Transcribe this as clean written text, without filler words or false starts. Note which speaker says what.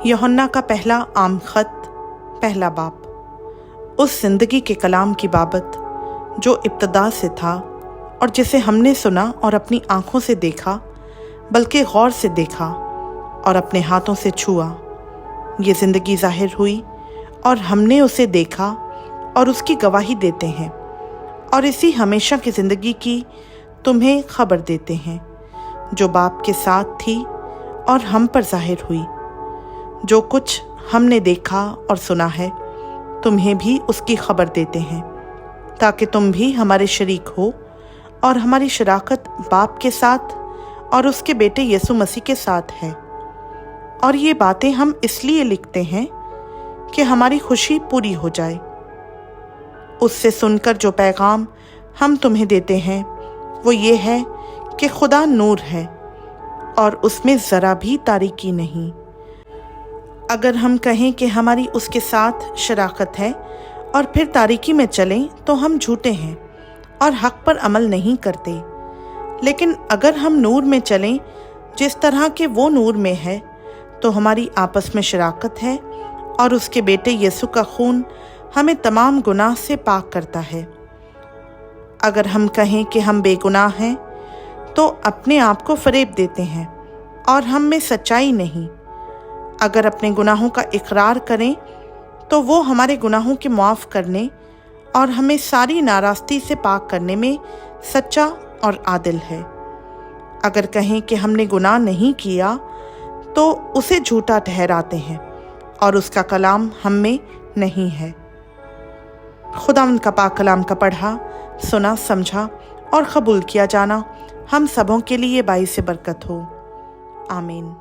Speaker 1: यूहन्ना का पहला आम खत, पहला बाब। उस जिंदगी के कलाम की बाबत जो इब्तदा से था और जिसे हमने सुना और अपनी आँखों से देखा, बल्कि गौर से देखा और अपने हाथों से छुआ। ये ज़िंदगी ज़ाहिर हुई और हमने उसे देखा और उसकी गवाही देते हैं, और इसी हमेशा की ज़िंदगी की तुम्हें खबर देते हैं, जो बाप के साथ थी और हम पर ज़ाहिर हुई। जो कुछ हमने देखा और सुना है, तुम्हें भी उसकी खबर देते हैं, ताकि तुम भी हमारे शरीक हो। और हमारी शराकत बाप के साथ और उसके बेटे यीशु मसीह के साथ है। और ये बातें हम इसलिए लिखते हैं कि हमारी खुशी पूरी हो जाए। उससे सुनकर जो पैगाम हम तुम्हें देते हैं वो ये है कि खुदा नूर है और उसमें ज़रा भी तारीकी नहीं। अगर हम कहें कि हमारी उसके साथ शराकत है और फिर तारीकी में चलें तो हम झूठे हैं और हक पर अमल नहीं करते। लेकिन अगर हम नूर में चलें जिस तरह के वो नूर में है, तो हमारी आपस में शराकत है और उसके बेटे यीशु का खून हमें तमाम गुनाह से पाक करता है। अगर हम कहें कि हम बेगुनाह हैं तो अपने आप को फरेब देते हैं और हम में सच्चाई नहीं। अगर अपने गुनाहों का इकरार करें तो वो हमारे गुनाहों के मुआफ़ करने और हमें सारी नाराज़गी से पाक करने में सच्चा और आदिल है। अगर कहें कि हमने गुनाह नहीं किया तो उसे झूठा ठहराते हैं और उसका कलाम हम में नहीं है। खुदावंद का पाक कलाम का पढ़ा, सुना, समझा और कबूल किया जाना हम सबों के लिए बाइस बरकत हो। आमीन।